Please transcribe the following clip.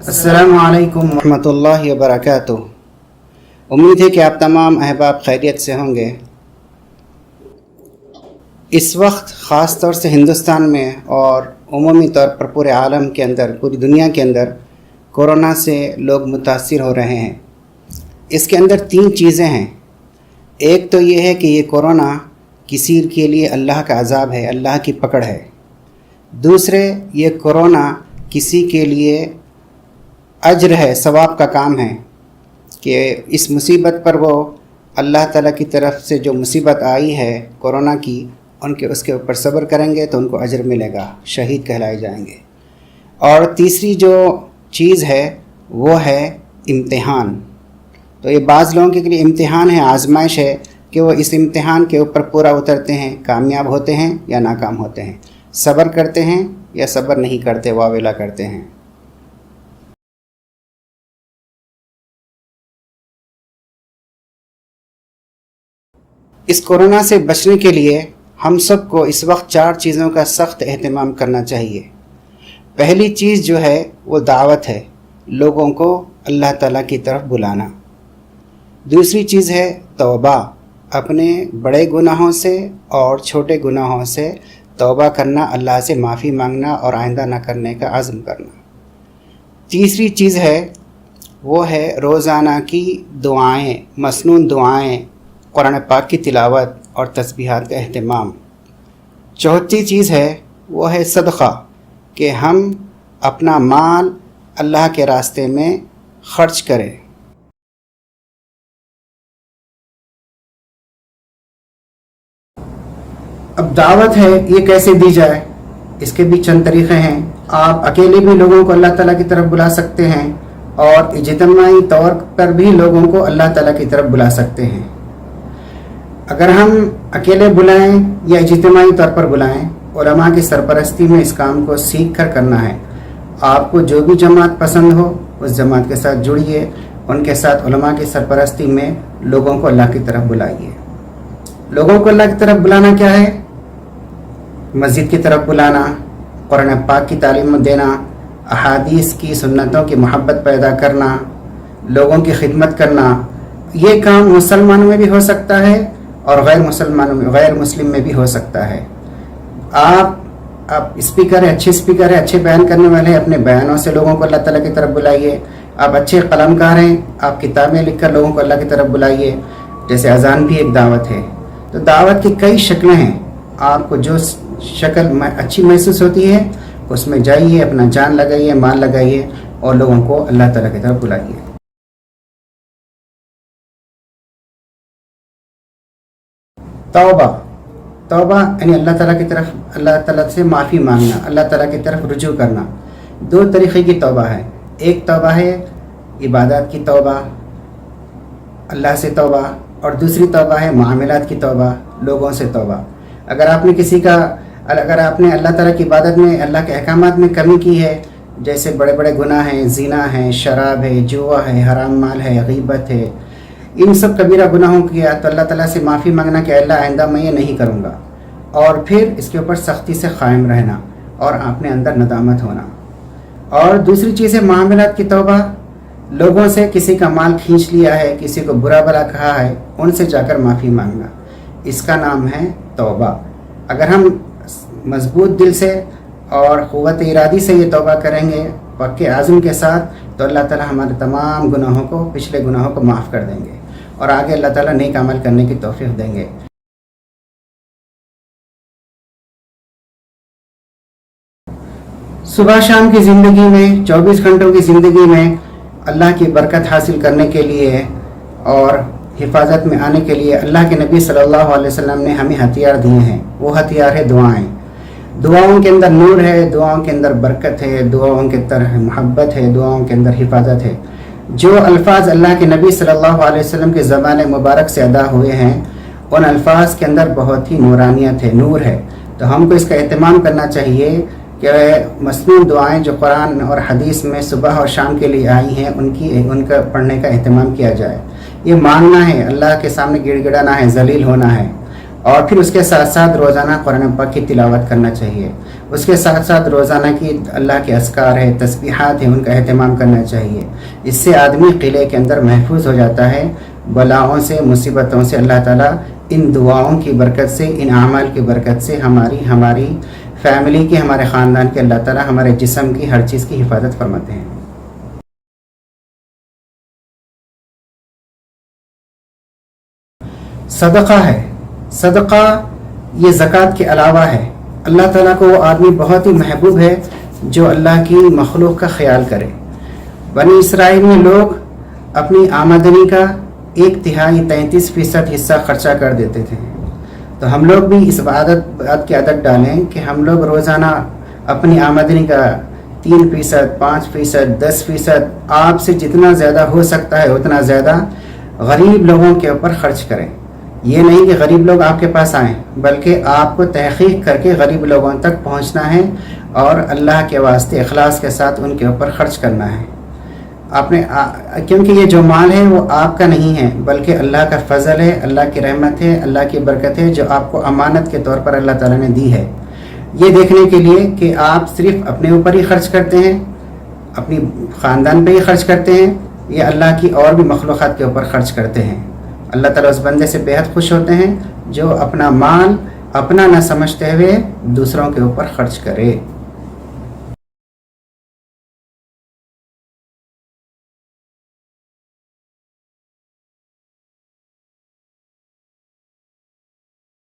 अस्सलामु अलैकुम रहमतुल्लाहि व बरकातुहू। उम्मीद है कि आप तमाम अहबाब खैरियत से होंगे। इस वक्त ख़ास तौर से हिंदुस्तान में और उमूमी तौर पर पूरे आलम के अंदर, पूरी दुनिया के अंदर कोरोना से लोग मुतासिर हो रहे हैं। इसके अंदर तीन चीज़ें हैं। एक तो ये है कि ये कोरोना किसी के लिए अल्लाह का अज़ाब है, अल्लाह की पकड़ है। दूसरे, ये कोरोना किसी के लिए अज्र है, सवाब का काम है कि इस मुसीबत पर वो अल्लाह ताला की तरफ से जो मुसीबत आई है कोरोना की, उसके ऊपर सब्र करेंगे तो उनको अज्र मिलेगा, शहीद कहलाए जाएंगे। और तीसरी जो चीज़ है वो है इम्तिहान। तो ये बाज़ लोगों के लिए इम्तिहान है, आजमाइश है कि वो इस इम्तिहान के ऊपर पूरा उतरते हैं, कामयाब होते हैं या नाकाम होते हैं, सब्र करते हैं या सब्र नहीं करते, वावेला करते हैं। इस कोरोना से बचने के लिए हम सब को इस वक्त चार चीज़ों का सख्त एहतमाम करना चाहिए। पहली चीज़ जो है वो दावत है, लोगों को अल्लाह ताला की तरफ बुलाना। दूसरी चीज़ है तौबा, अपने बड़े गुनाहों से और छोटे गुनाहों से तौबा करना, अल्लाह से माफ़ी मांगना और आइंदा ना करने का अज़्म करना। तीसरी चीज़ है वो है रोज़ाना की दुआएं, मसनून दुआएं, कुरान पाक की तिलावत और तस्बीहात का अहतमाम। चौथी चीज़ है वो है सदक़ा, कि हम अपना माल अल्लाह के रास्ते में ख़र्च करें। अब दावत है, ये कैसे दी जाए, इसके भी चंद तरीक़े हैं। आप अकेले भी लोगों को अल्लाह ताला की तरफ बुला सकते हैं और इज्तिमाई तौर पर भी लोगों को अल्लाह ताला की तरफ बुला सकते हैं। अगर हम अकेले बुलाएं या इज्तिमाई तौर पर बुलाएं, उलमा की सरपरस्ती में इस काम को सीख कर करना है। आपको जो भी जमात पसंद हो उस जमात के साथ जुड़िए, उनके साथ उलमा की सरपरस्ती में लोगों को अल्लाह की तरफ बुलाइए। लोगों को अल्लाह की तरफ बुलाना क्या है? मस्जिद की तरफ बुलाना, कुरान पाक की तालीम देना, अहादीस की सुन्नतों की मोहब्बत पैदा करना, लोगों की खिदमत करना। ये काम मुसलमानों में भी हो सकता है और गैर मुस्लिम में भी हो सकता है। आप स्पीकर है, अच्छे स्पीकर है, अच्छे बयान करने वाले हैं, अपने बयानों से लोगों को अल्लाह ताला की तरफ बुलाइए। आप अच्छे कलमकार हैं, आप किताबें लिखकर लोगों को अल्लाह की तरफ बुलाइए। जैसे अजान भी एक दावत है। तो दावत की कई शक्लें हैं। आपको जो शक्ल अच्छी महसूस होती है उसमें जाइए, अपना जान लगाइए, माल लगाइए और लोगों को अल्लाह ताला की तरफ बुलाइए। तौबा यानी अल्लाह ताला से माफ़ी मांगना, अल्लाह ताला की तरफ रुजू करना। दो तरीक़े की तौबा है। एक तौबा है इबादत की तौबा, अल्लाह से तौबा, और दूसरी तौबा है मामलात की तौबा, लोगों से तौबा। अगर आपने अल्लाह ताला की इबादत में, अल्लाह के अहकामात में कमी की है, जैसे बड़े बड़े गुनाह हैं, ज़िना है, शराब है, जुआ है, हराम माल है, गीबत है, इन सब कबीरा गुनाहों किया तो अल्लाह ताला से माफ़ी मांगना कि अल्लाह आइंदा मैं ये नहीं करूँगा, और फिर इसके ऊपर सख्ती से क़ायम रहना और अपने अंदर नदामत होना। और दूसरी चीज़ है मामलात की तौबा, लोगों से किसी का माल खींच लिया है, किसी को बुरा भला कहा है, उनसे जाकर माफ़ी मांगना, इसका नाम है तौबा। अगर हम मजबूत दिल से और क़ुव्वत इरादी से ये तौबा करेंगे पक्के आज़म के साथ, तो अल्लाह ताला हमारे तमाम गुनाहों को, पिछले गुनाहों को माफ़ कर देंगे और आगे अल्लाह ताला नेक अमल करने की तौफ़ीक़ देंगे। सुबह शाम की ज़िंदगी में, 24 घंटों की ज़िंदगी में अल्लाह की बरकत हासिल करने के लिए और हिफाजत में आने के लिए अल्लाह के नबी सल्लल्लाहु अलैहि वसल्लम ने हमें हथियार दिए हैं। वो हथियार है दुआएं। दुआओं के अंदर नूर है, दुआओं के अंदर बरकत है, दुआओं के अंदर मोहब्बत है, दुआओं के अंदर हिफाजत है। जो अल्फाज अल्लाह के नबी सल्लल्लाहु अलैहि वसल्लम के ज़बान मुबारक से अदा हुए हैं, उन अल्फाज के अंदर बहुत ही नूरानियत है, नूर है। तो हमको इसका एहतमाम करना चाहिए कि मसनून दुआएं जो कुरान और हदीस में सुबह और शाम के लिए आई हैं, उनका पढ़ने का एहतमाम किया जाए। ये मांगना है, अल्लाह के सामने गिड़गिड़ाना है, जलील होना है اور پھر اس کے ساتھ ساتھ روزانہ قرآن پاک کی تلاوت کرنا چاہیے. اس کے ساتھ ساتھ روزانہ کی اللہ کے اذکار ہے، تسبیحات ہیں، ان کا اہتمام کرنا چاہیے. اس سے آدمی قلعے کے اندر محفوظ ہو جاتا ہے بلاؤں سے، مصیبتوں سے. اللہ تعالیٰ ان دعاؤں کی برکت سے، ان اعمال کی برکت سے ہماری فیملی کی، ہمارے خاندان کے، اللہ تعالیٰ ہمارے جسم کی ہر چیز کی حفاظت فرماتے ہیں. صدقہ ہے. صدقہ یہ زکوٰۃ کے علاوہ ہے. اللہ تعالیٰ کو وہ آدمی بہت ہی محبوب ہے جو اللہ کی مخلوق کا خیال کرے. بنی اسرائیل میں لوگ اپنی آمدنی کا 1/3 حصہ خرچہ کر دیتے تھے. تو ہم لوگ بھی اس بات کی عادت ڈالیں کہ ہم لوگ روزانہ اپنی آمدنی کا 3%، 5%، 10%، آپ سے جتنا زیادہ ہو سکتا ہے اتنا زیادہ غریب لوگوں کے اوپر خرچ کریں. یہ نہیں کہ غریب لوگ آپ کے پاس آئیں، بلکہ آپ کو تحقیق کر کے غریب لوگوں تک پہنچنا ہے اور اللہ کے واسطے اخلاص کے ساتھ ان کے اوپر خرچ کرنا ہے. کیونکہ یہ جو مال ہے وہ آپ کا نہیں ہے، بلکہ اللہ کا فضل ہے، اللہ کی رحمت ہے، اللہ کی برکت ہے جو آپ کو امانت کے طور پر اللہ تعالیٰ نے دی ہے. یہ دیکھنے کے لیے کہ آپ صرف اپنے اوپر ہی خرچ کرتے ہیں، اپنی خاندان پہ ہی خرچ کرتے ہیں، یا اللہ کی اور بھی مخلوقات کے اوپر خرچ کرتے ہیں. اللہ تعالیٰ اس بندے سے بے حد خوش ہوتے ہیں جو اپنا مال اپنا نہ سمجھتے ہوئے دوسروں کے اوپر خرچ کرے.